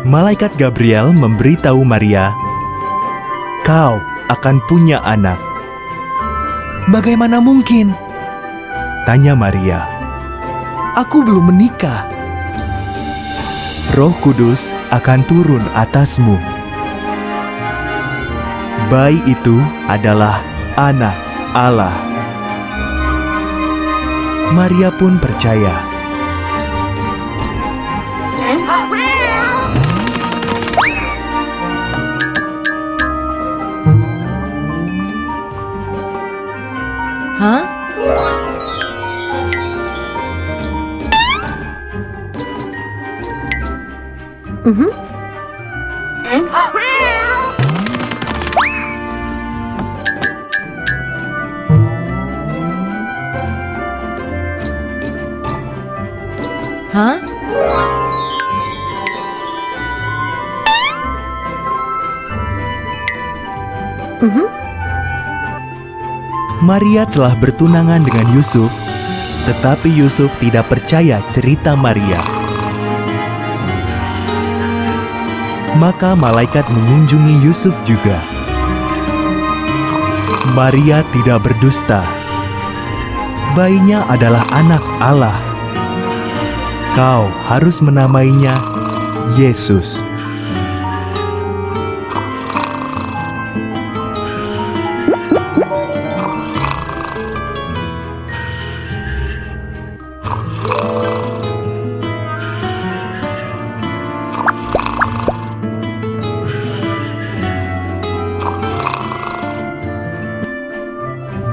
Malaikat Gabriel memberitahu Maria, "Kau akan punya anak." "Bagaimana mungkin?" tanya Maria. "Aku belum menikah." "Roh Kudus akan turun atasmu. Bayi itu adalah anak Allah." Maria pun percaya. Hah? Hah? Maria telah bertunangan dengan Yusuf, tetapi Yusuf tidak percaya cerita Maria. Maka malaikat mengunjungi Yusuf juga. Maria tidak berdusta. Bayinya adalah anak Allah. Kau harus menamainya Yesus.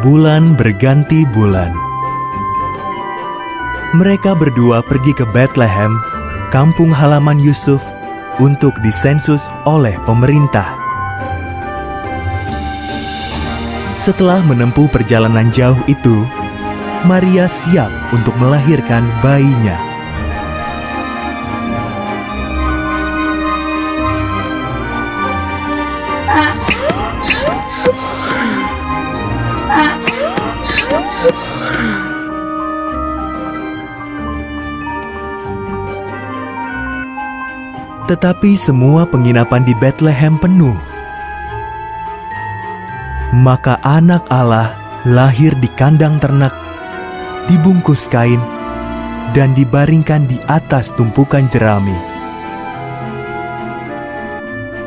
Bulan berganti bulan. Mereka berdua pergi ke Bethlehem, kampung halaman Yusuf, untuk disensus oleh pemerintah. Setelah menempuh perjalanan jauh itu, Maria siap untuk melahirkan bayinya. Tetapi semua penginapan di Bethlehem penuh. Maka anak Allah lahir di kandang ternak, dibungkus kain, dan dibaringkan di atas tumpukan jerami.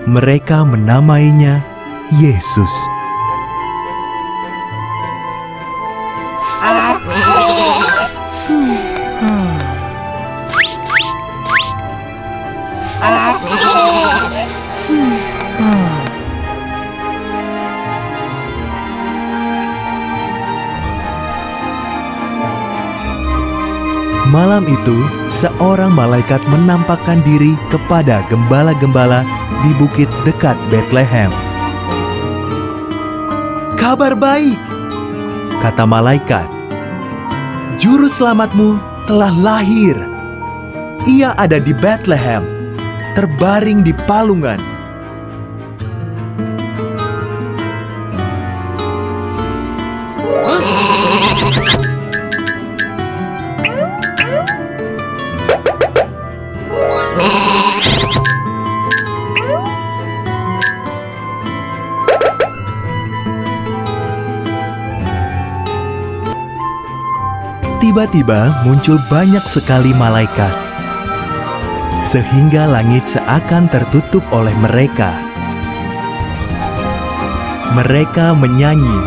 Mereka menamainya Yesus. Malam itu, seorang malaikat menampakkan diri kepada gembala-gembala di bukit dekat Bethlehem. "Kabar baik," kata malaikat. "Juru selamatmu telah lahir. Ia ada di Bethlehem, terbaring di palungan." Tiba-tiba muncul banyak sekali malaikat, sehingga langit seakan tertutup oleh mereka. Mereka menyanyi,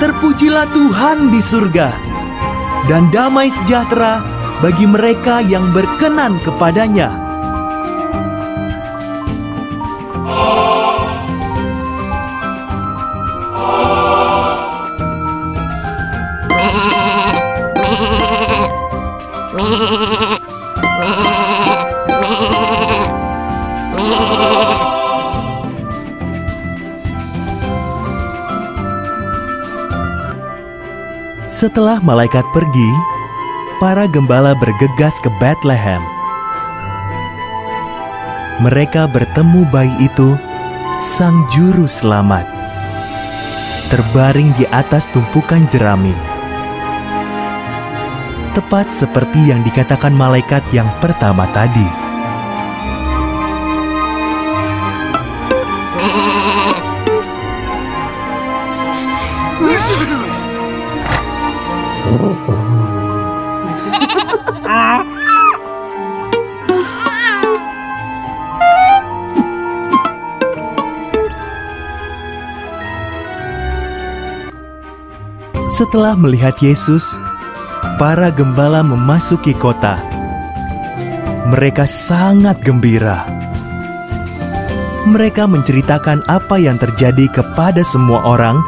"Terpujilah Tuhan di surga, dan damai sejahtera bagi mereka yang berkenan kepadanya." Setelah malaikat pergi, para gembala bergegas ke Bethlehem. Mereka bertemu bayi itu, sang juru selamat, terbaring di atas tumpukan jerami. Tepat seperti yang dikatakan malaikat yang pertama tadi. Setelah melihat Yesus, para gembala memasuki kota. Mereka sangat gembira. Mereka menceritakan apa yang terjadi kepada semua orang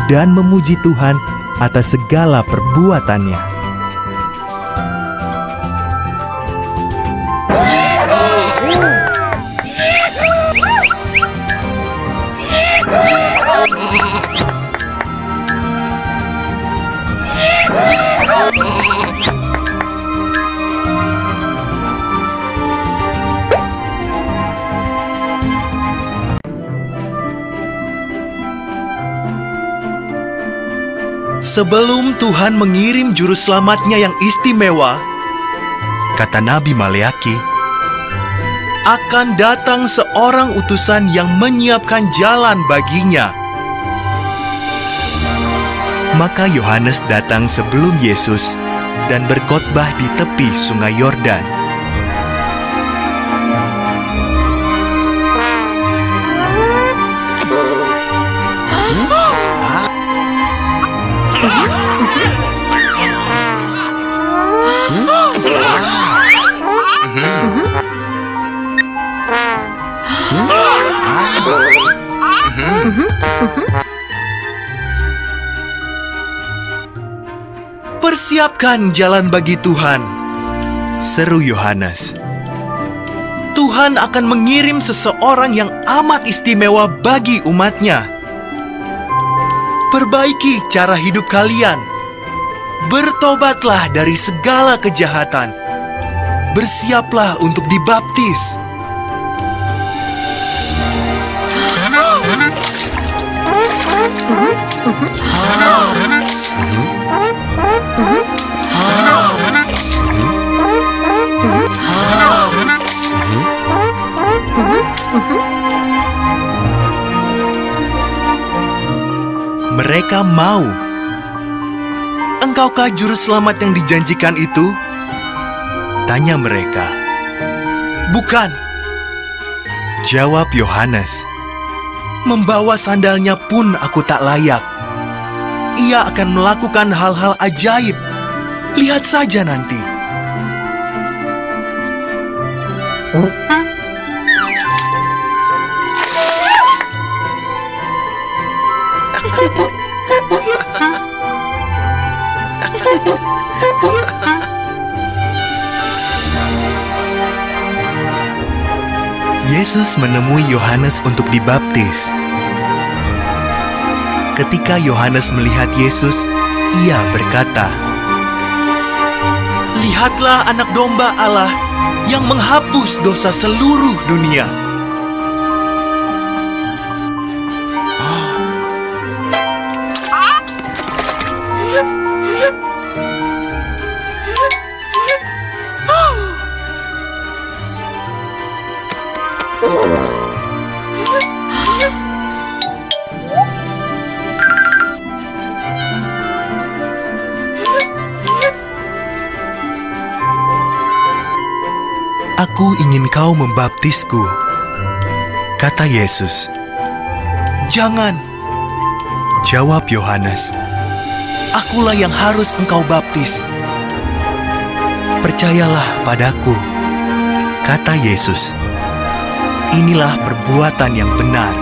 dan memuji Tuhan atas segala perbuatannya. Sebelum Tuhan mengirim juru selamatnya yang istimewa, kata Nabi Maleaki, akan datang seorang utusan yang menyiapkan jalan baginya. Maka Yohanes datang sebelum Yesus dan berkhotbah di tepi Sungai Yordan. Persiapkan jalan bagi Tuhan, seru Yohanes. Tuhan akan mengirim seseorang yang amat istimewa bagi umatnya. Perbaiki cara hidup kalian. Bertobatlah dari segala kejahatan. Bersiaplah untuk dibaptis. Mereka mau. Engkaukah juru selamat yang dijanjikan itu? Tanya mereka. Bukan, jawab Yohanes. Membawa sandalnya pun aku tak layak. Ia akan melakukan hal-hal ajaib. Lihat saja nanti. Yesus menemui Yohanes untuk dibaptis. Ketika Yohanes melihat Yesus, ia berkata, "Lihatlah anak domba Allah yang menghapus dosa seluruh dunia." "Aku ingin kau membaptisku," kata Yesus. "Jangan," jawab Yohanes. "Akulah yang harus engkau baptis." "Percayalah padaku," kata Yesus. "Inilah perbuatan yang benar."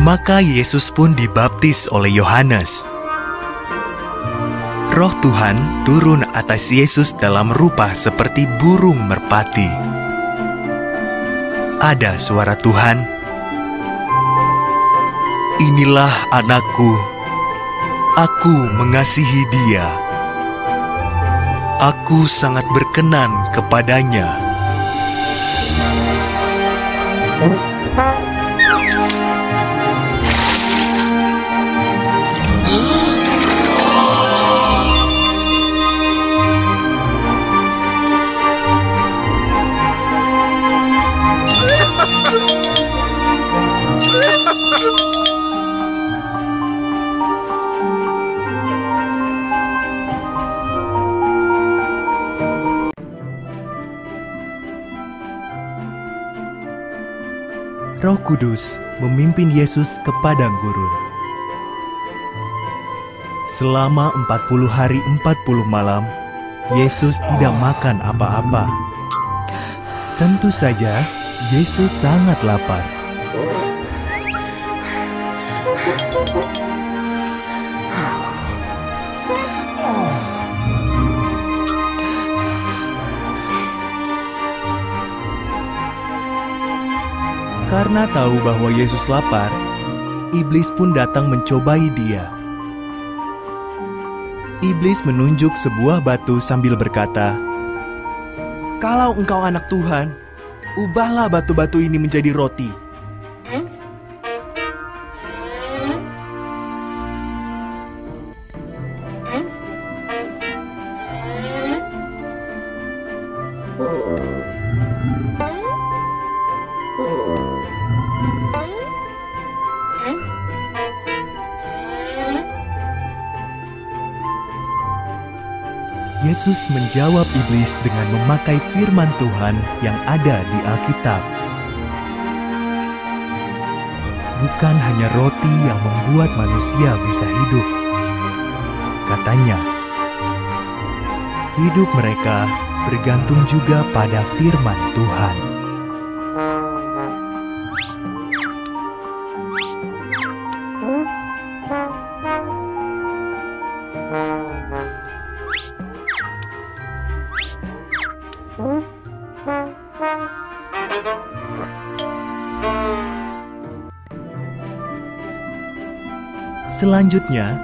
Maka Yesus pun dibaptis oleh Yohanes. Roh Tuhan turun atas Yesus dalam rupa seperti burung merpati. Ada suara Tuhan, "Inilah anakku, aku mengasihi dia. Aku sangat berkenan kepadanya." Roh Kudus memimpin Yesus ke padang gurun. Selama 40 hari 40 malam, Yesus tidak makan apa-apa. Tentu saja, Yesus sangat lapar. Karena tahu bahwa Yesus lapar, iblis pun datang mencobai dia. Iblis menunjuk sebuah batu sambil berkata, "Kalau engkau anak Tuhan, ubahlah batu-batu ini menjadi roti." Yesus menjawab iblis dengan memakai firman Tuhan yang ada di Alkitab. Bukan hanya roti yang membuat manusia bisa hidup, katanya. Hidup mereka bergantung juga pada firman Tuhan. Selanjutnya,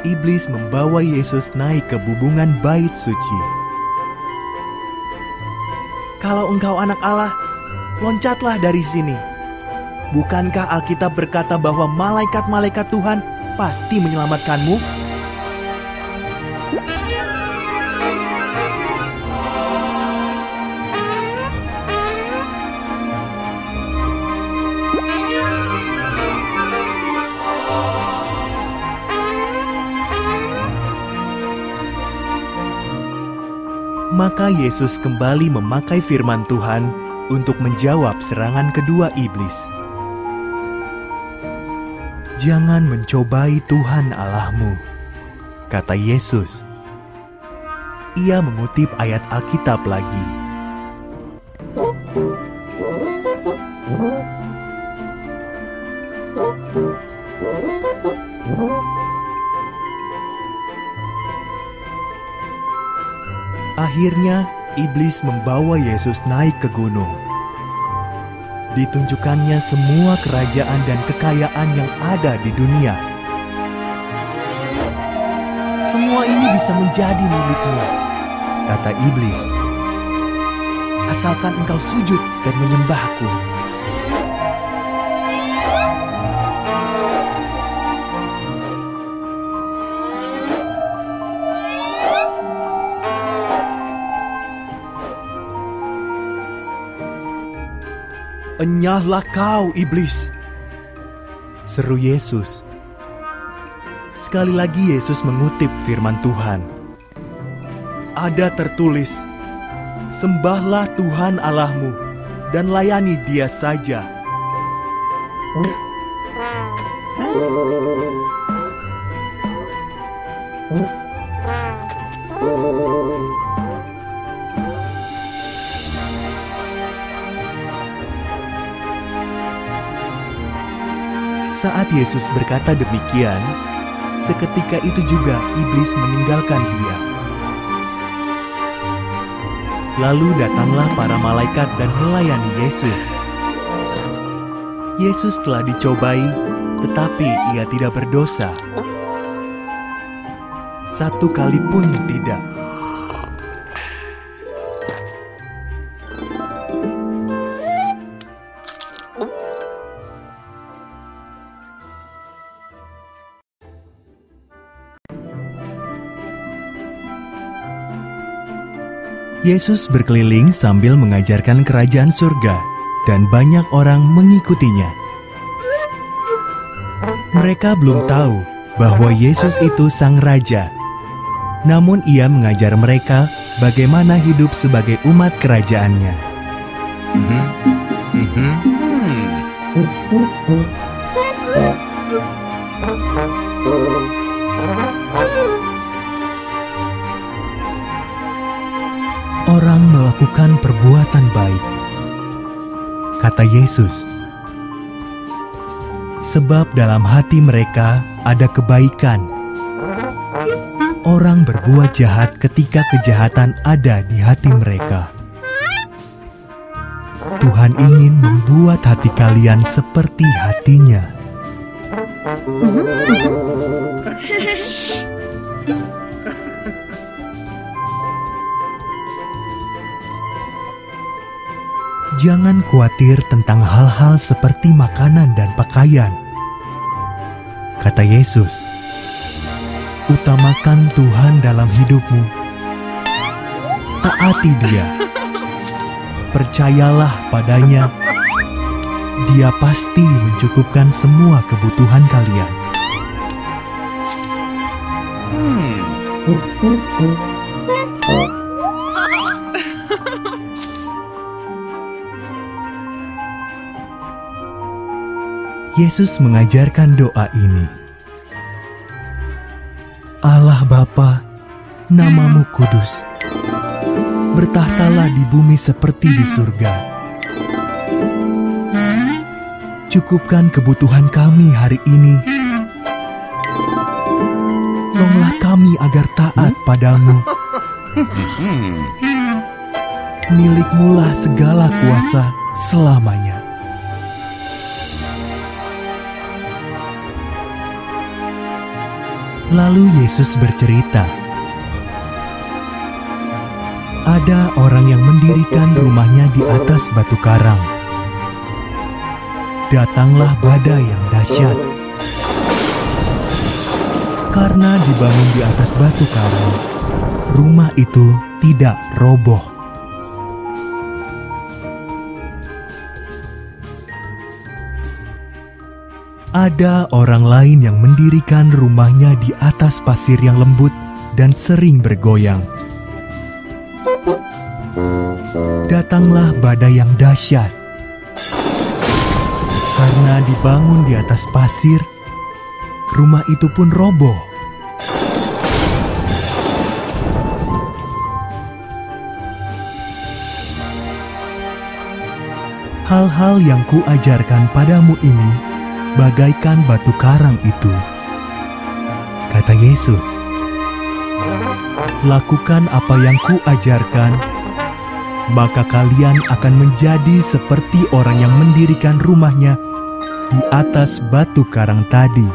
iblis membawa Yesus naik ke bubungan bait suci. "Kalau engkau anak Allah, loncatlah dari sini. Bukankah Alkitab berkata bahwa malaikat-malaikat Tuhan pasti menyelamatkanmu?" Maka Yesus kembali memakai firman Tuhan untuk menjawab serangan kedua iblis. "Jangan mencobai Tuhan Allahmu," kata Yesus. Ia mengutip ayat Alkitab lagi. Akhirnya, iblis membawa Yesus naik ke gunung. Ditunjukkannya semua kerajaan dan kekayaan yang ada di dunia. "Semua ini bisa menjadi milikmu," kata iblis, "asalkan engkau sujud dan menyembahku." "Enyahlah kau, iblis!" seru Yesus. Sekali lagi Yesus mengutip firman Tuhan. "Ada tertulis, sembahlah Tuhan Allahmu dan layani Dia saja." Saat Yesus berkata demikian, seketika itu juga iblis meninggalkan Dia. Lalu datanglah para malaikat dan melayani Yesus. Yesus telah dicobai, tetapi Ia tidak berdosa. Satu kali pun tidak. Yesus berkeliling sambil mengajarkan kerajaan surga, dan banyak orang mengikutinya. Mereka belum tahu bahwa Yesus itu Sang Raja. Namun Ia mengajar mereka bagaimana hidup sebagai umat kerajaannya. Orang melakukan perbuatan baik, kata Yesus, sebab dalam hati mereka ada kebaikan. Orang berbuat jahat ketika kejahatan ada di hati mereka. Tuhan ingin membuat hati kalian seperti hatinya. Jangan khawatir tentang hal-hal seperti makanan dan pakaian, kata Yesus. Utamakan Tuhan dalam hidupmu. Taati Dia. Percayalah padanya. Dia pasti mencukupkan semua kebutuhan kalian. Yesus mengajarkan doa ini. Allah Bapa, namamu kudus. Bertahtalah di bumi seperti di surga. Cukupkan kebutuhan kami hari ini. Tolonglah kami agar taat padamu. Milikmulah segala kuasa selamanya. Lalu Yesus bercerita, ada orang yang mendirikan rumahnya di atas batu karang. Datanglah badai yang dahsyat. Karena dibangun di atas batu karang, rumah itu tidak roboh. Ada orang lain yang mendirikan rumahnya di atas pasir yang lembut dan sering bergoyang. Datanglah badai yang dahsyat. Karena dibangun di atas pasir, rumah itu pun roboh. Hal-hal yang kuajarkan padamu ini bagaikan batu karang itu, kata Yesus. Lakukan apa yang kuajarkan, maka kalian akan menjadi seperti orang yang mendirikan rumahnya di atas batu karang tadi.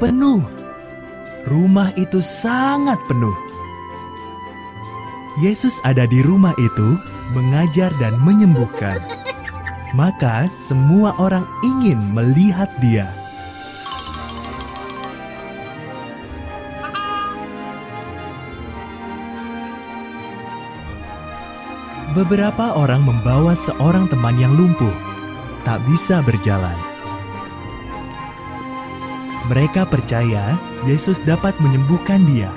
Penuh. Rumah itu sangat penuh. Yesus ada di rumah itu, mengajar dan menyembuhkan. Maka semua orang ingin melihat Dia. Beberapa orang membawa seorang teman yang lumpuh, tak bisa berjalan. Mereka percaya Yesus dapat menyembuhkan dia.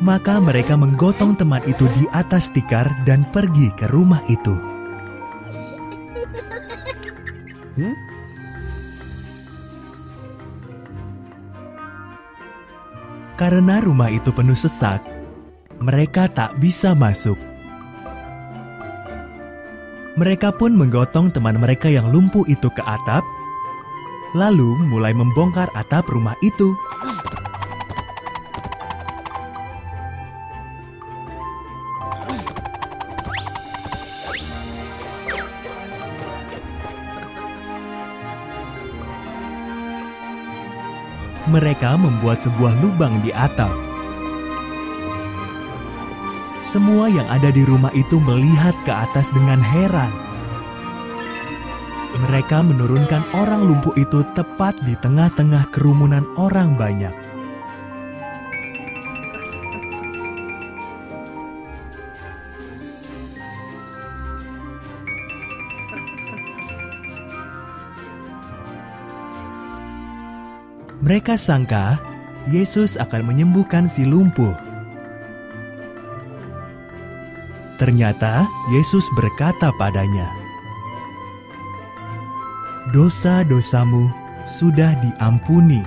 Maka mereka menggotong teman itu di atas tikar dan pergi ke rumah itu. Karena rumah itu penuh sesak, mereka tak bisa masuk. Mereka pun menggotong teman mereka yang lumpuh itu ke atap, lalu mulai membongkar atap rumah itu. Mereka membuat sebuah lubang di atap. Semua yang ada di rumah itu melihat ke atas dengan heran. Mereka menurunkan orang lumpuh itu tepat di tengah-tengah kerumunan orang banyak. Mereka sangka Yesus akan menyembuhkan si lumpuh. Ternyata Yesus berkata padanya, "Dosa-dosamu sudah diampuni."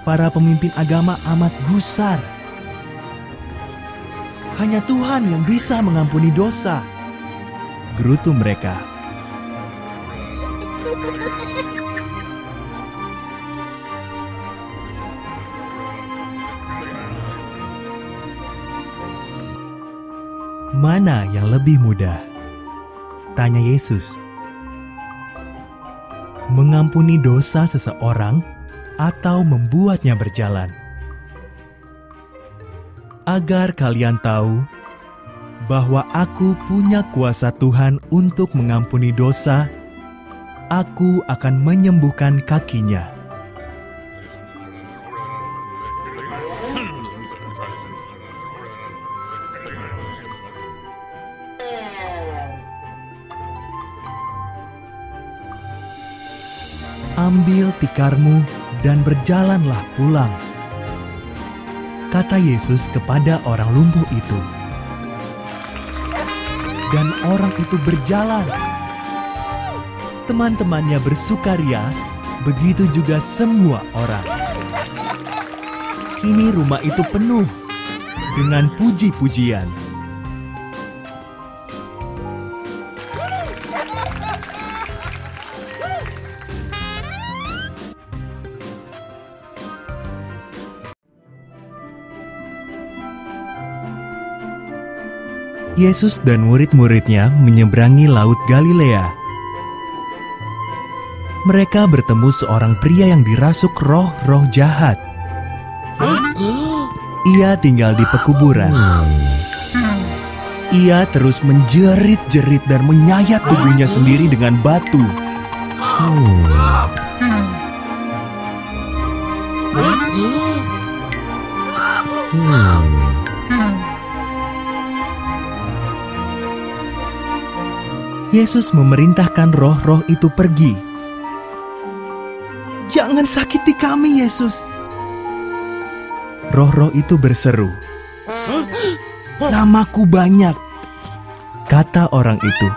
Para pemimpin agama amat gusar. "Hanya Tuhan yang bisa mengampuni dosa," gerutu mereka. "Mana yang lebih mudah?" tanya Yesus. "Mengampuni dosa seseorang atau membuatnya berjalan? Agar kalian tahu bahwa aku punya kuasa Tuhan untuk mengampuni dosa, aku akan menyembuhkan kakinya." "Ambil tikarmu dan berjalanlah pulang," kata Yesus kepada orang lumpuh itu. Dan orang itu berjalan. Teman-temannya bersukaria, begitu juga semua orang. Kini rumah itu penuh dengan puji-pujian. Yesus dan murid-muridnya menyeberangi Laut Galilea. Mereka bertemu seorang pria yang dirasuk roh-roh jahat. Ia tinggal di pekuburan. Ia terus menjerit-jerit dan menyayat tubuhnya sendiri dengan batu. Yesus memerintahkan roh-roh itu pergi. "Jangan sakiti kami, Yesus!" Roh-roh itu berseru. "Namaku banyak," kata orang itu.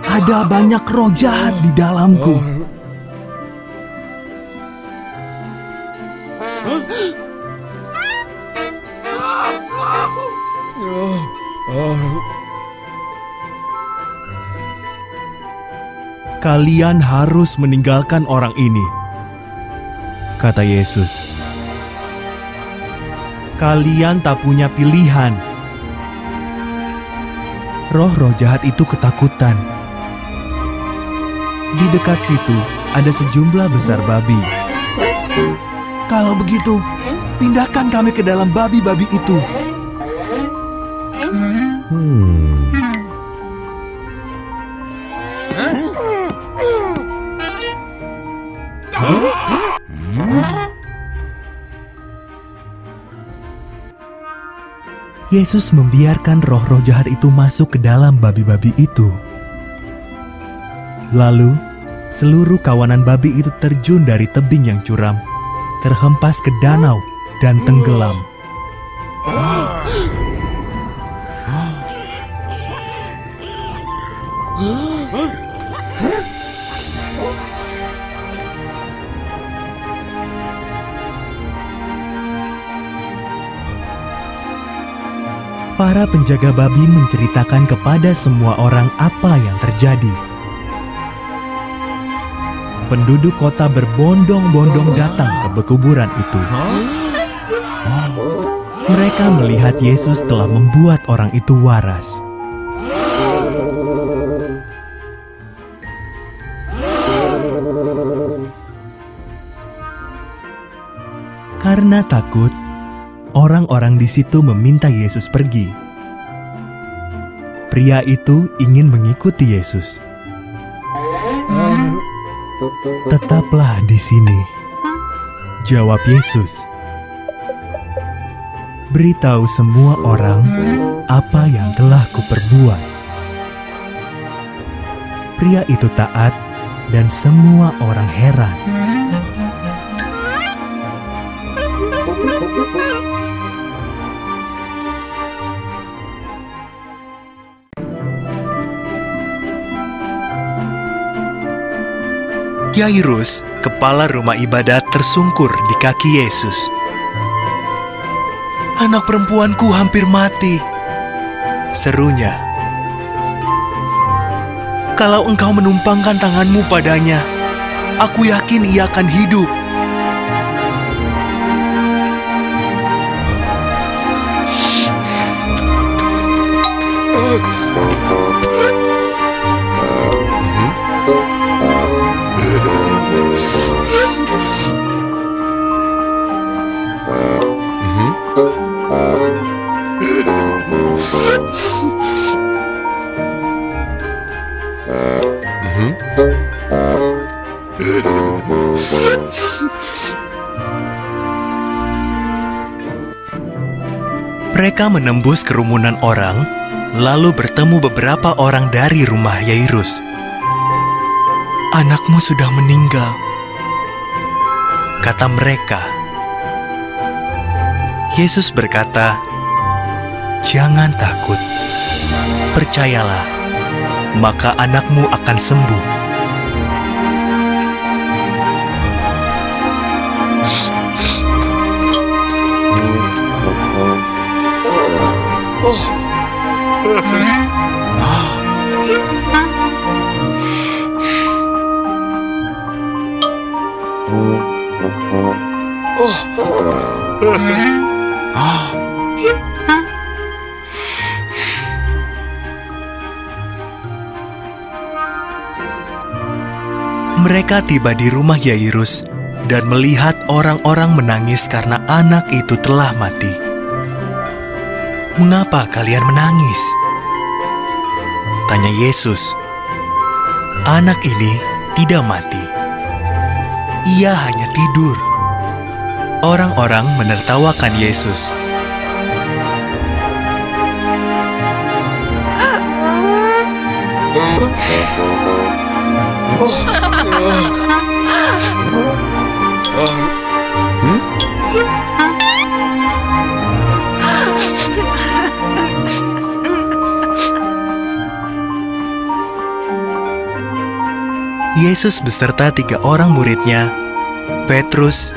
"Ada banyak roh jahat di dalamku." "Kalian harus meninggalkan orang ini," kata Yesus. "Kalian tak punya pilihan." Roh-roh jahat itu ketakutan. Di dekat situ ada sejumlah besar babi. "Kalau begitu, pindahkan kami ke dalam babi-babi itu." Yesus membiarkan roh-roh jahat itu masuk ke dalam babi-babi itu. Lalu, seluruh kawanan babi itu terjun dari tebing yang curam, terhempas ke danau dan tenggelam. Para penjaga babi menceritakan kepada semua orang apa yang terjadi. Penduduk kota berbondong-bondong datang ke pekuburan itu. Mereka melihat Yesus telah membuat orang itu waras. Karena takut, orang-orang di situ meminta Yesus pergi. Pria itu ingin mengikuti Yesus. "Tetaplah di sini," jawab Yesus. "Beritahu semua orang apa yang telah kuperbuat." Pria itu taat dan semua orang heran. Yairus, kepala rumah ibadat, tersungkur di kaki Yesus. "Anak perempuanku hampir mati," serunya. "Kalau engkau menumpangkan tanganmu padanya, aku yakin ia akan hidup." Mereka menembus kerumunan orang, lalu bertemu beberapa orang dari rumah Yairus. "Anakmu sudah meninggal," kata mereka. Yesus berkata, "Jangan takut. Percayalah, maka anakmu akan sembuh." Mereka tiba di rumah Yairus dan melihat orang-orang menangis karena anak itu telah mati. "Mengapa kalian menangis?" tanya Yesus. "Anak ini tidak mati. Ia hanya tidur." Orang-orang menertawakan Yesus. Yesus beserta 3 orang muridnya, Petrus,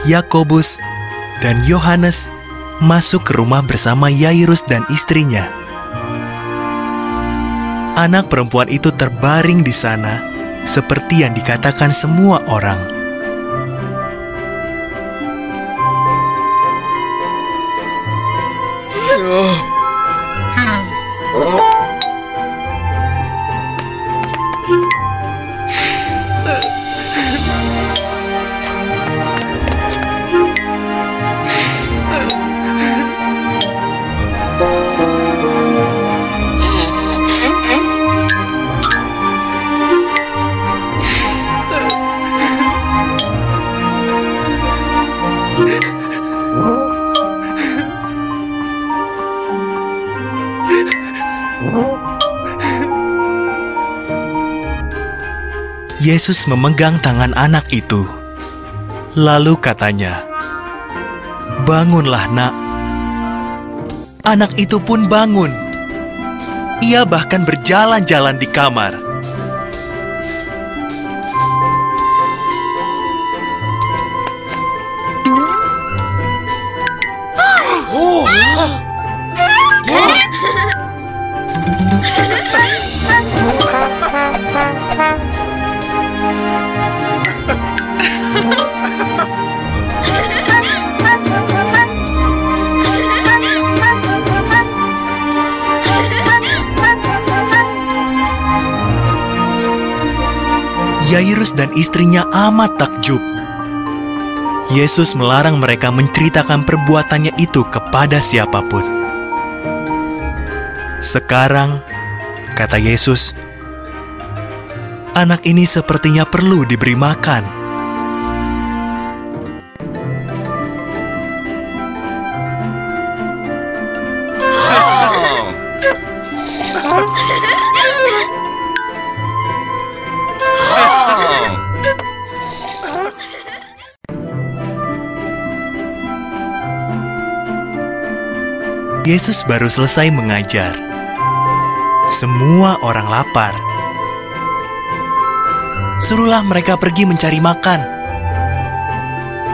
Yakobus, dan Yohanes, masuk ke rumah bersama Yairus dan istrinya. Anak perempuan itu terbaring di sana, seperti yang dikatakan semua orang. Yesus memegang tangan anak itu. Lalu katanya, "Bangunlah, Nak." Anak itu pun bangun. Ia bahkan berjalan-jalan di kamar. Yairus dan istrinya amat takjub. Yesus melarang mereka menceritakan perbuatannya itu kepada siapapun. "Sekarang," kata Yesus, "anak ini sepertinya perlu diberi makan." Yesus baru selesai mengajar. Semua orang lapar. Suruhlah mereka pergi mencari makan,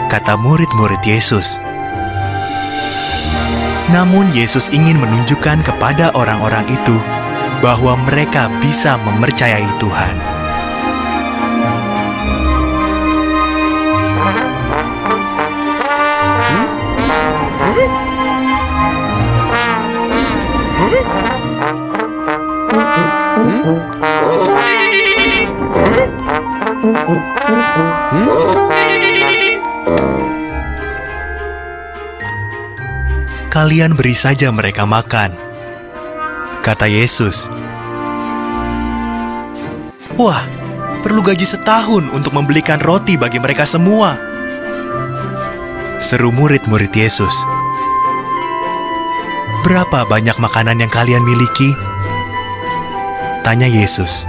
kata murid-murid Yesus. Namun Yesus ingin menunjukkan kepada orang-orang itu bahwa mereka bisa mempercayai Tuhan. Kalian beri saja mereka makan, kata Yesus. Wah, perlu gaji setahun untuk membelikan roti bagi mereka semua, seru murid-murid Yesus. Berapa banyak makanan yang kalian miliki? Tanya Yesus.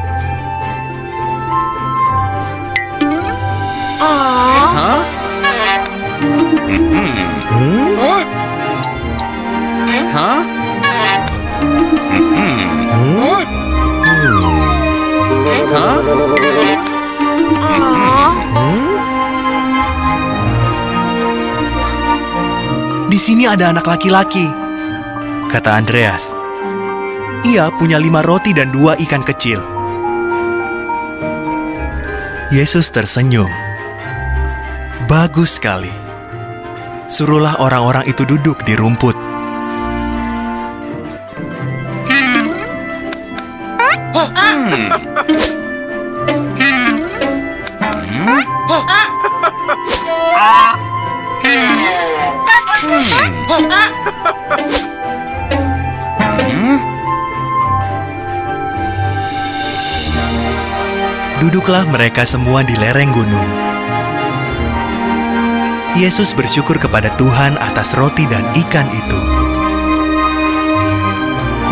Di sini ada anak laki-laki, kata Andreas. Ia punya 5 roti dan 2 ikan kecil. Yesus tersenyum. Bagus sekali. Suruhlah orang-orang itu duduk di rumput. Duduklah mereka semua di lereng gunung. Yesus bersyukur kepada Tuhan atas roti dan ikan itu.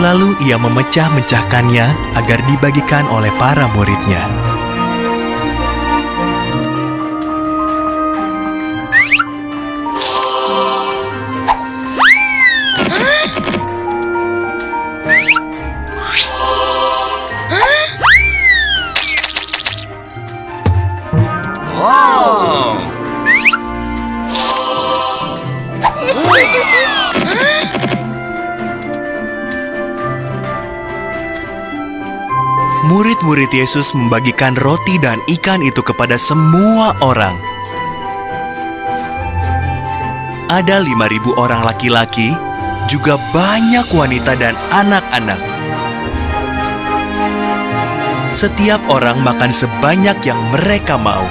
Lalu ia memecah-mecahkannya agar dibagikan oleh para muridnya. Murid-murid Yesus membagikan roti dan ikan itu kepada semua orang. Ada 5.000 orang laki-laki, juga banyak wanita dan anak-anak. Setiap orang makan sebanyak yang mereka mau.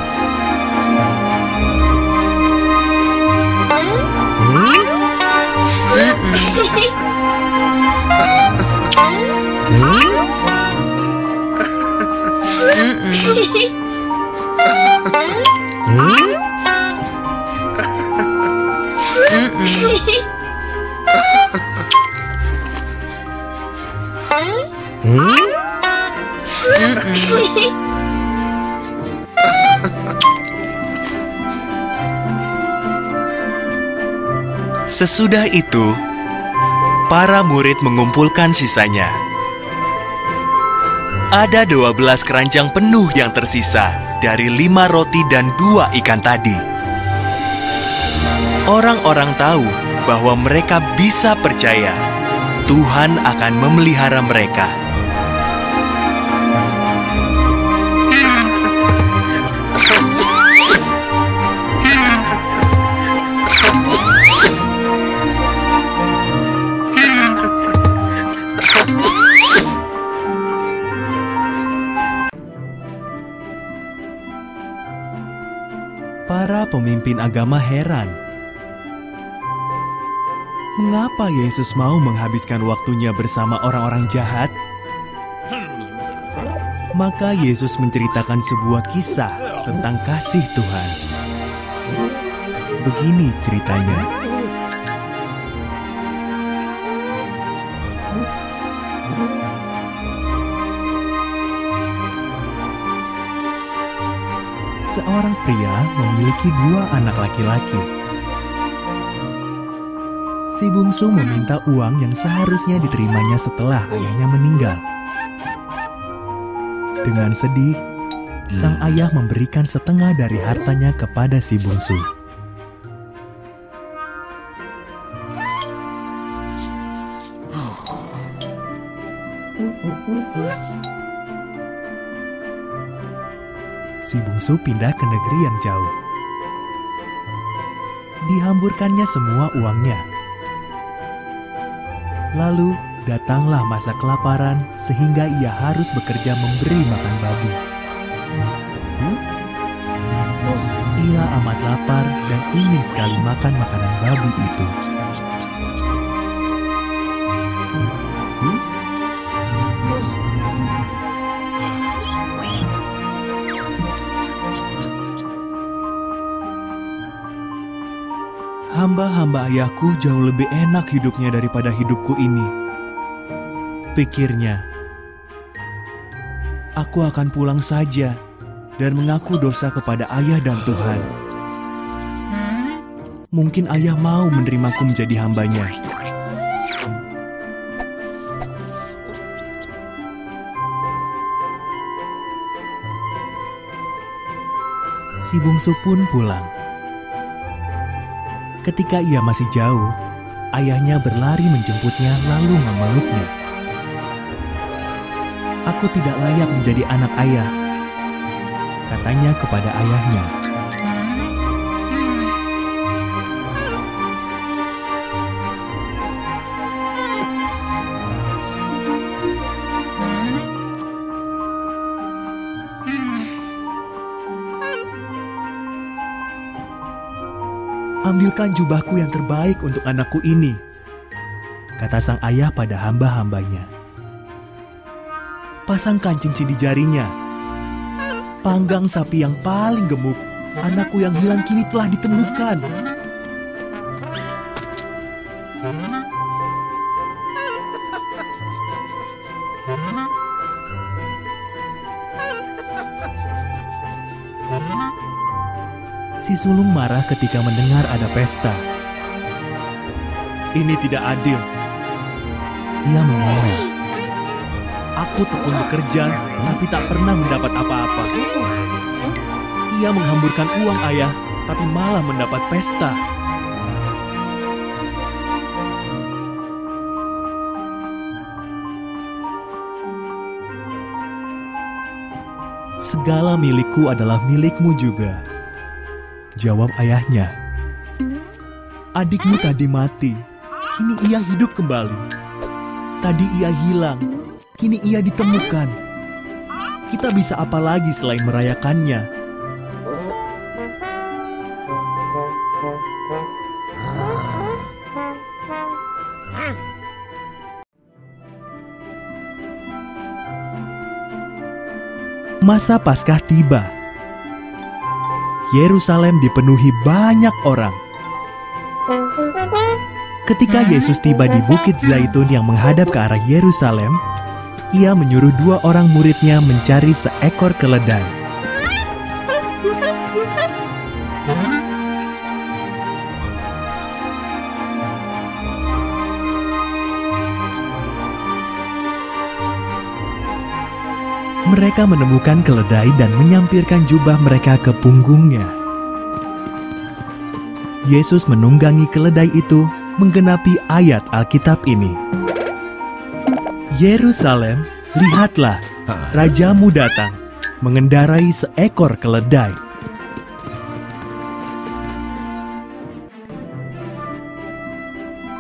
Sesudah itu, para murid mengumpulkan sisanya. Ada 12 keranjang penuh yang tersisa dari 5 roti dan 2 ikan tadi. Orang-orang tahu bahwa mereka bisa percaya Tuhan akan memelihara mereka. Para pemimpin agama heran. Mengapa Yesus mau menghabiskan waktunya bersama orang-orang jahat? Maka Yesus menceritakan sebuah kisah tentang kasih Tuhan. Begini ceritanya. Seorang pria memiliki 2 anak laki-laki. Si bungsu meminta uang yang seharusnya diterimanya setelah ayahnya meninggal. Dengan sedih, sang ayah memberikan setengah dari hartanya kepada si bungsu. Si bungsu pindah ke negeri yang jauh. Dihamburkannya semua uangnya. Lalu datanglah masa kelaparan sehingga ia harus bekerja memberi makan babi. Ia amat lapar dan ingin sekali makan makanan babi itu. Hamba-hamba ayahku jauh lebih enak hidupnya daripada hidupku ini, pikirnya. Aku akan pulang saja dan mengaku dosa kepada ayah dan Tuhan. Mungkin ayah mau menerimaku menjadi hambanya. Si bungsu pun pulang. Ketika ia masih jauh, ayahnya berlari menjemputnya lalu memeluknya. Aku tidak layak menjadi anak ayah, katanya kepada ayahnya. Ambilkan jubahku yang terbaik untuk anakku ini, kata sang ayah pada hamba-hambanya. Pasangkan cincin di jarinya. Panggang sapi yang paling gemuk, anakku yang hilang kini telah ditemukan. Si sulung marah ketika mendengar ada pesta. Ini tidak adil. Ia mengomel. Aku tekun bekerja, tapi tak pernah mendapat apa-apa. Ia menghamburkan uang ayah, tapi malah mendapat pesta. Segala milikku adalah milikmu juga, jawab ayahnya. Adikmu tadi mati, kini ia hidup kembali. Tadi ia hilang, kini ia ditemukan. Kita bisa apa lagi selain merayakannya? Masa Paskah tiba. Yerusalem dipenuhi banyak orang. Ketika Yesus tiba di Bukit Zaitun yang menghadap ke arah Yerusalem, ia menyuruh 2 orang muridnya mencari seekor keledai. Mereka menemukan keledai dan menyampirkan jubah mereka ke punggungnya. Yesus menunggangi keledai itu menggenapi ayat Alkitab ini. Yerusalem, lihatlah, rajamu datang, mengendarai seekor keledai.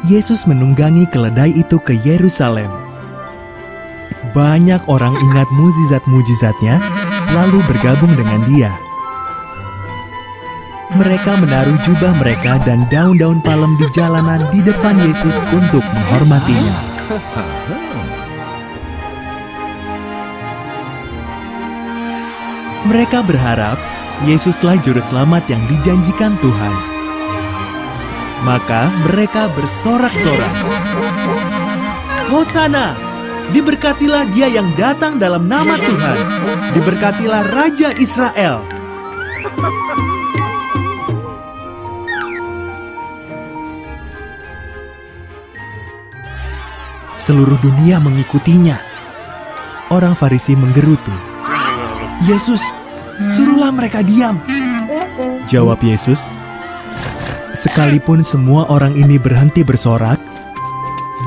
Yesus menunggangi keledai itu ke Yerusalem. Banyak orang ingat mukjizat-mukjizatnya, lalu bergabung dengan dia. Mereka menaruh jubah mereka dan daun-daun palem di jalanan di depan Yesus untuk menghormatinya. Mereka berharap Yesuslah juru selamat yang dijanjikan Tuhan. Maka mereka bersorak-sorak, Hosana! Diberkatilah dia yang datang dalam nama Tuhan. Diberkatilah Raja Israel. seluruh dunia mengikutinya. Orang Farisi menggerutu. "Yesus, suruhlah mereka diam." Jawab Yesus, "Sekalipun semua orang ini berhenti bersorak,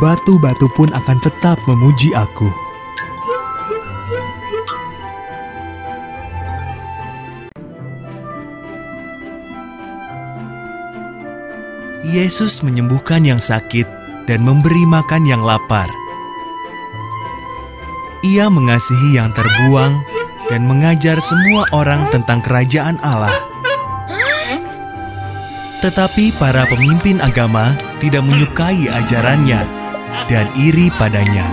batu-batu pun akan tetap memuji Aku." Yesus menyembuhkan yang sakit dan memberi makan yang lapar. Ia mengasihi yang terbuang dan mengajar semua orang tentang kerajaan Allah. Tetapi para pemimpin agama tidak menyukai ajarannya dan iri padanya.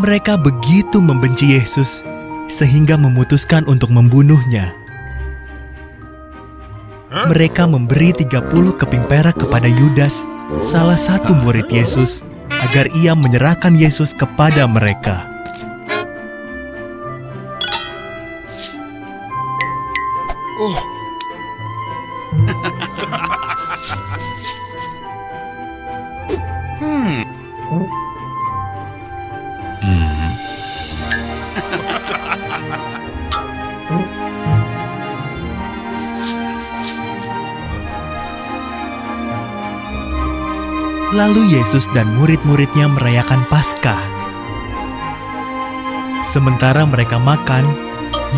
Mereka begitu membenci Yesus sehingga memutuskan untuk membunuhnya. Mereka memberi 30 keping perak kepada Yudas, salah satu murid Yesus, agar ia menyerahkan Yesus kepada mereka. Lalu Yesus dan murid-muridnya merayakan Paskah. Sementara mereka makan,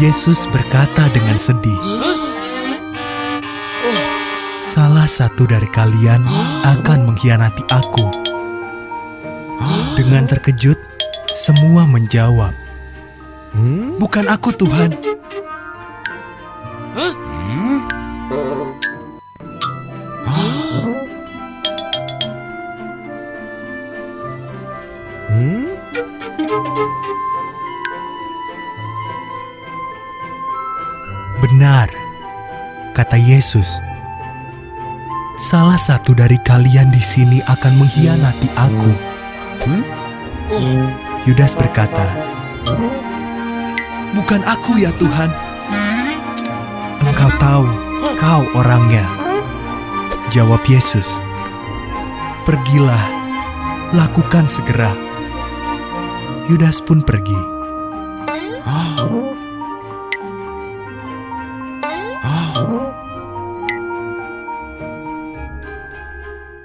Yesus berkata dengan sedih, "Salah satu dari kalian akan mengkhianati Aku." Dengan terkejut, semua menjawab, "Bukan aku, Tuhan." "Benar," kata Yesus. "Salah satu dari kalian di sini akan mengkhianati Aku." Yudas berkata, "Bukan aku ya Tuhan." "Engkau tahu, kau orangnya," jawab Yesus. "Pergilah, lakukan segera." Yudas pun pergi.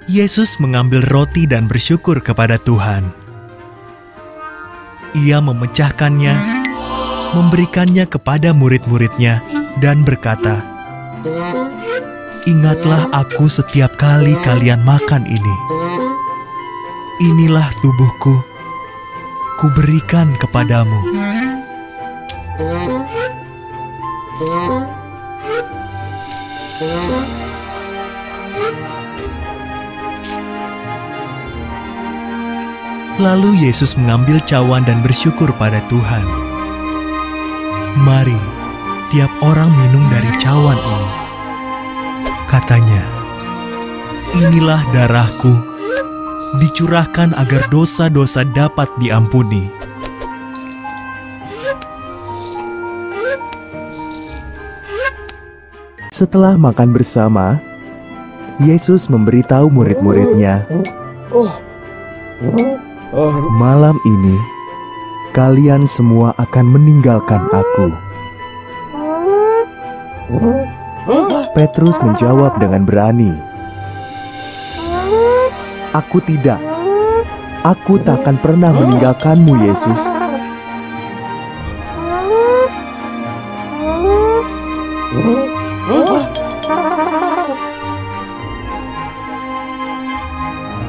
Yesus mengambil roti dan bersyukur kepada Tuhan. Ia memecahkannya, memberikannya kepada murid-muridnya, dan berkata, "Ingatlah Aku setiap kali kalian makan ini. Inilah tubuhku, kuberikan kepadamu." Lalu Yesus mengambil cawan dan bersyukur pada Tuhan. "Mari, tiap orang minum dari cawan ini," katanya. "Inilah darahku, dicurahkan agar dosa-dosa dapat diampuni." Setelah makan bersama, Yesus memberitahu murid-muridnya, "Malam ini, kalian semua akan meninggalkan Aku." Petrus menjawab dengan berani, "Aku tidak. Aku tak akan pernah meninggalkanmu, Yesus."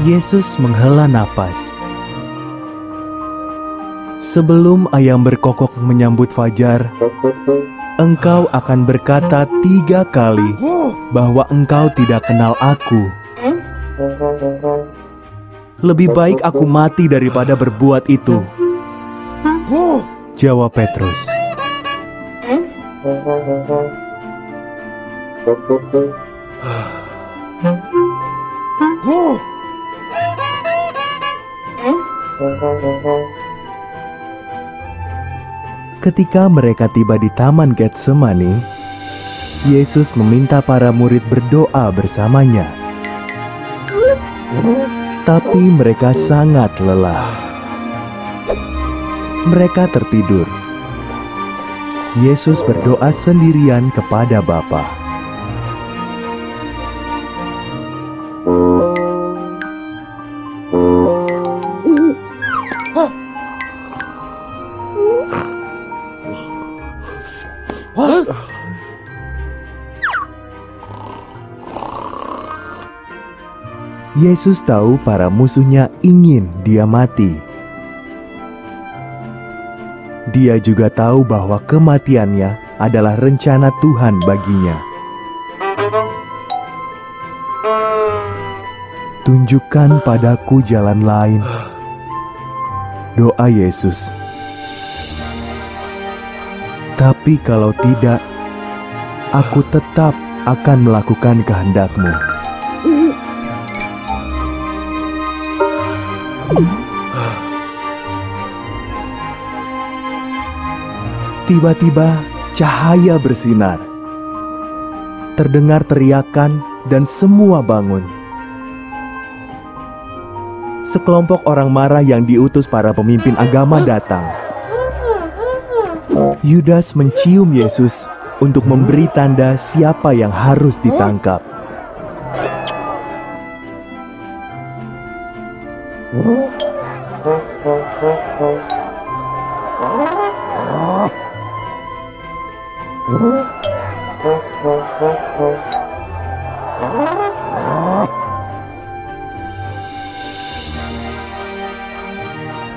Yesus menghela napas. "Sebelum ayam berkokok menyambut fajar, engkau akan berkata 3 kali bahwa engkau tidak kenal Aku." "Lebih baik aku mati daripada berbuat itu," jawab Petrus. Ketika mereka tiba di Taman Getsemani, Yesus meminta para murid berdoa bersamanya. Tapi mereka sangat lelah. Mereka tertidur. Yesus berdoa sendirian kepada Bapa. Yesus tahu para musuhnya ingin dia mati. Dia juga tahu bahwa kematiannya adalah rencana Tuhan baginya. Tunjukkan padaku jalan lain, doa Yesus. Tapi kalau tidak, aku tetap akan melakukan kehendak-Mu. Tiba-tiba cahaya bersinar. Terdengar teriakan dan semua bangun. Sekelompok orang marah yang diutus para pemimpin agama datang. Yudas mencium Yesus untuk memberi tanda siapa yang harus ditangkap.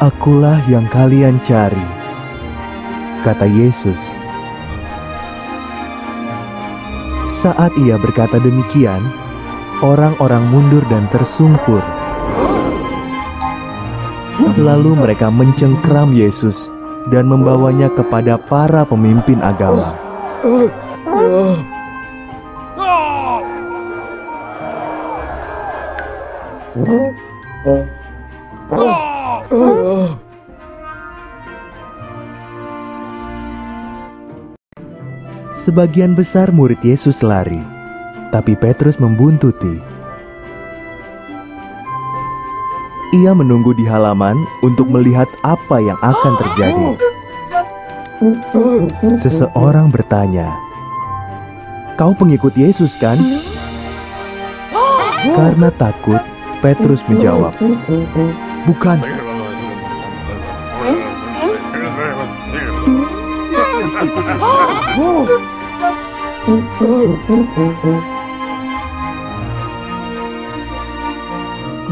Akulah yang kalian cari, kata Yesus. Saat ia berkata demikian, orang-orang mundur dan tersungkur. Lalu mereka mencengkram Yesus dan membawanya kepada para pemimpin agama. Sebagian besar murid Yesus lari, tapi Petrus membuntuti. Ia menunggu di halaman untuk melihat apa yang akan terjadi. Seseorang bertanya, "Kau pengikut Yesus, kan?" Karena takut, Petrus menjawab, "Bukan."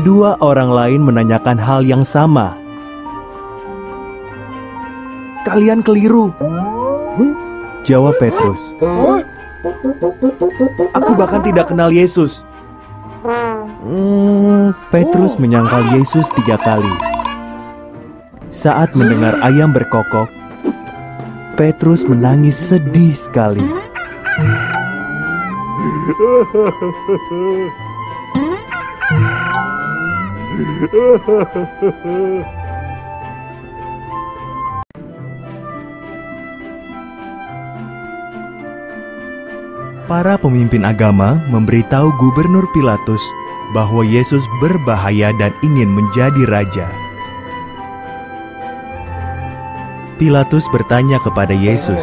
Dua orang lain menanyakan hal yang sama. "Kalian keliru," jawab Petrus. "Aku bahkan tidak kenal Yesus." Petrus menyangkal Yesus 3 kali. Saat mendengar ayam berkokok, Petrus menangis sedih sekali. Para pemimpin agama memberitahu Gubernur Pilatus bahwa Yesus berbahaya dan ingin menjadi raja. Pilatus bertanya kepada Yesus,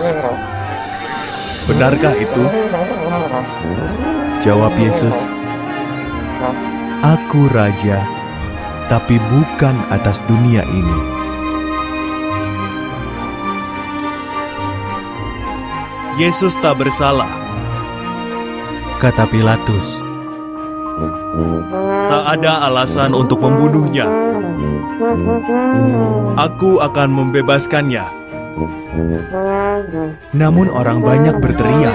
"Benarkah itu?" Jawab Yesus, "Aku raja, tapi bukan atas dunia ini." "Yesus tak bersalah," kata Pilatus. "Tak ada alasan untuk membunuhnya. Aku akan membebaskannya." Namun orang banyak berteriak,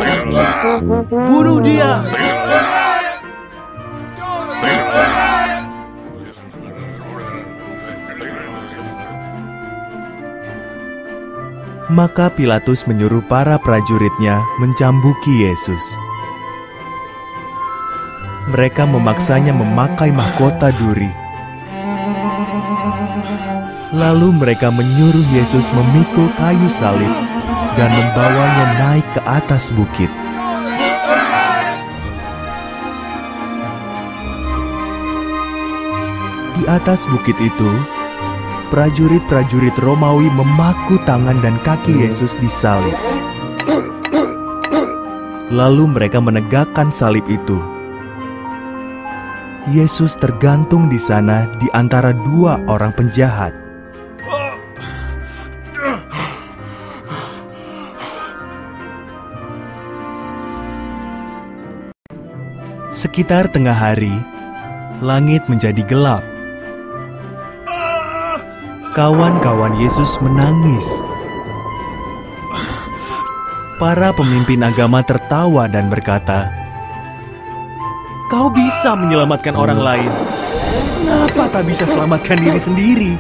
"Bunuh dia!" Maka Pilatus menyuruh para prajuritnya mencambuki Yesus. mereka memaksanya memakai mahkota duri. Lalu mereka menyuruh Yesus memikul kayu salib dan membawanya naik ke atas bukit. Di atas bukit itu, prajurit-prajurit Romawi memaku tangan dan kaki Yesus disalib. Lalu mereka menegakkan salib itu. Yesus tergantung di sana di antara dua orang penjahat. Sekitar tengah hari, langit menjadi gelap. Kawan-kawan Yesus menangis. Para pemimpin agama tertawa dan berkata, "Kau bisa menyelamatkan orang lain. Kenapa tak bisa selamatkan diri sendiri?"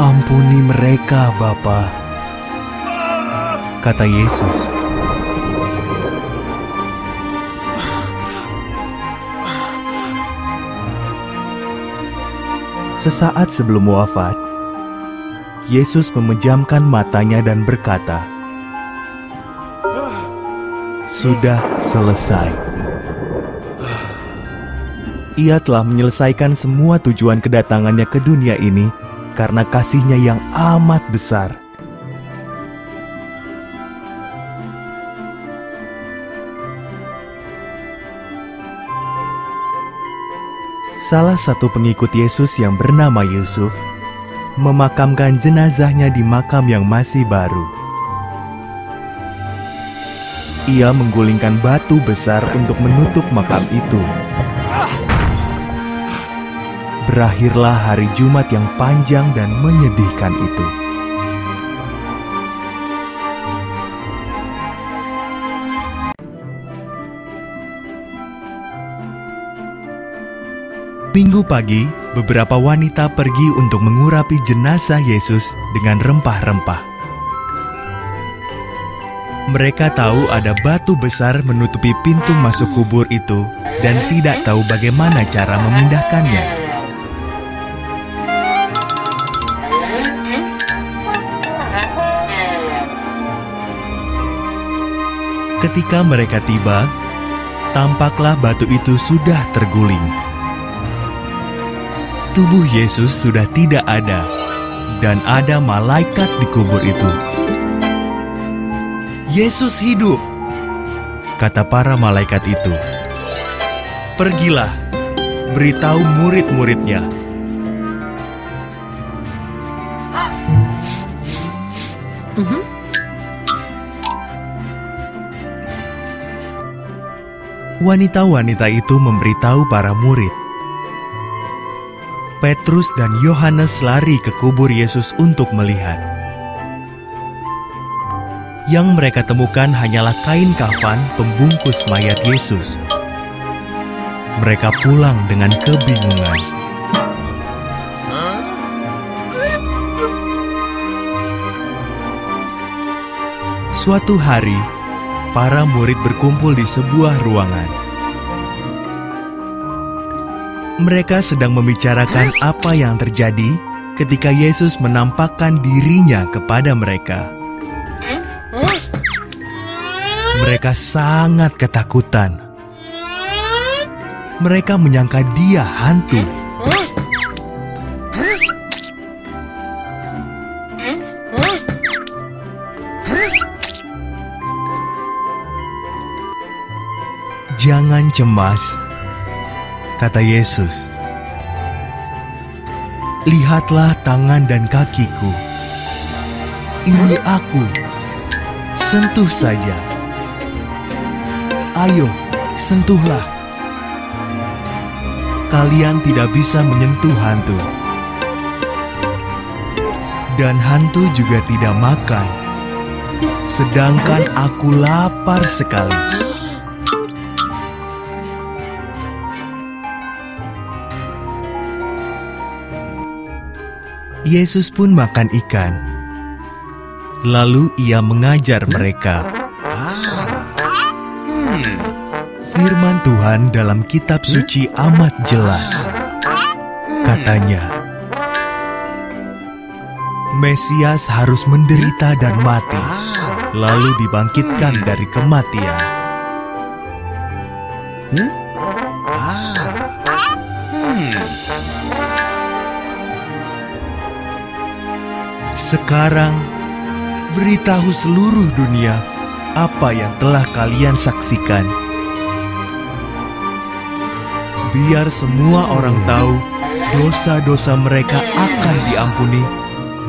"Ampuni mereka, Bapa," kata Yesus. Sesaat sebelum wafat, Yesus memejamkan matanya dan berkata, "Sudah selesai." Ia telah menyelesaikan semua tujuan kedatangannya ke dunia ini karena kasih-Nya yang amat besar. Salah satu pengikut Yesus yang bernama Yusuf memakamkan jenazahnya di makam yang masih baru. Ia menggulingkan batu besar untuk menutup makam itu. Berakhirlah hari Jumat yang panjang dan menyedihkan itu. Minggu pagi, beberapa wanita pergi untuk mengurapi jenazah Yesus dengan rempah-rempah. Mereka tahu ada batu besar menutupi pintu masuk kubur itu dan tidak tahu bagaimana cara memindahkannya. Ketika mereka tiba, tampaklah batu itu sudah terguling. Tubuh Yesus sudah tidak ada, dan ada malaikat di kubur itu. "Yesus hidup," kata para malaikat itu. "Pergilah, beritahu murid-muridnya." Wanita-wanita itu memberitahu para murid. Petrus dan Yohanes lari ke kubur Yesus untuk melihat. Yang mereka temukan hanyalah kain kafan pembungkus mayat Yesus. Mereka pulang dengan kebingungan. Suatu hari, para murid berkumpul di sebuah ruangan. Mereka sedang membicarakan apa yang terjadi ketika Yesus menampakkan dirinya kepada mereka. Mereka sangat ketakutan. Mereka menyangka Dia hantu. "Jangan cemas," kata Yesus. "Lihatlah tangan dan kakiku. Ini aku. Sentuh saja. Ayo, sentuhlah. Kalian tidak bisa menyentuh hantu. Dan hantu juga tidak makan. Sedangkan aku lapar sekali." Yesus pun makan ikan. Lalu Ia mengajar mereka. Firman Tuhan dalam kitab suci amat jelas. Katanya, Mesias harus menderita dan mati, lalu dibangkitkan dari kematian. Sekarang, beritahu seluruh dunia apa yang telah kalian saksikan. Biar semua orang tahu dosa-dosa mereka akan diampuni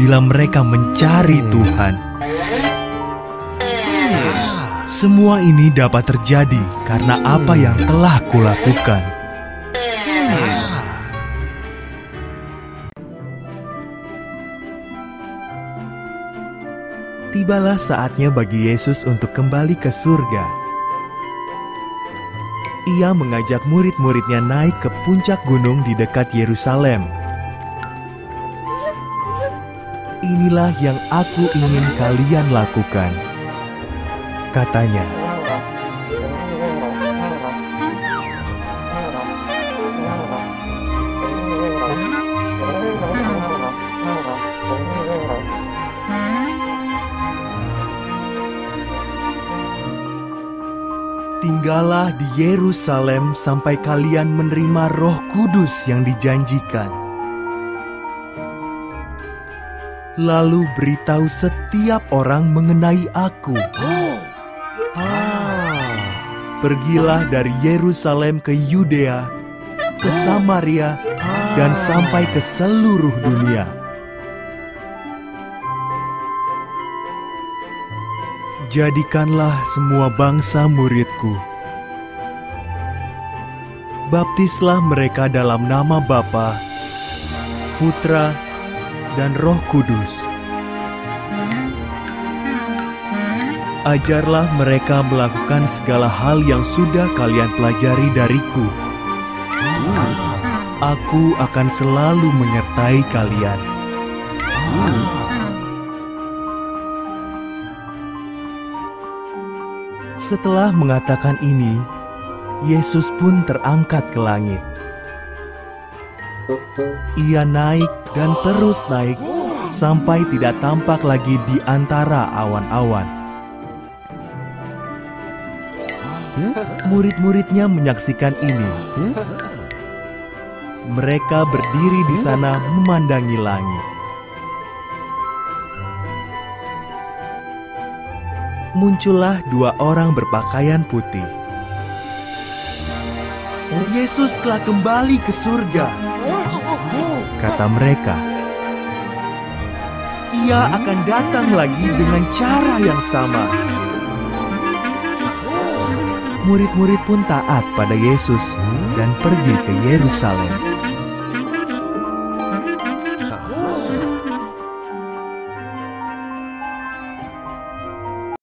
bila mereka mencari Tuhan. Semua ini dapat terjadi karena apa yang telah kulakukan. Tibalah saatnya bagi Yesus untuk kembali ke surga. Ia mengajak murid-muridnya naik ke puncak gunung di dekat Yerusalem. Inilah yang aku ingin kalian lakukan, katanya. Tinggallah di Yerusalem sampai kalian menerima Roh Kudus yang dijanjikan. Lalu beritahu setiap orang mengenai aku. Pergilah dari Yerusalem ke Yudea, ke Samaria, dan sampai ke seluruh dunia. Jadikanlah semua bangsa muridku. Baptislah mereka dalam nama Bapa, Putra, dan Roh Kudus. Ajarlah mereka melakukan segala hal yang sudah kalian pelajari dariku. Aku akan selalu menyertai kalian. Setelah mengatakan ini, Yesus pun terangkat ke langit. Ia naik dan terus naik sampai tidak tampak lagi di antara awan-awan. Murid-muridnya menyaksikan ini. Mereka berdiri di sana memandangi langit. Muncullah dua orang berpakaian putih. Yesus telah kembali ke surga, kata mereka. Ia akan datang lagi dengan cara yang sama. Murid-murid pun taat pada Yesus dan pergi ke Yerusalem.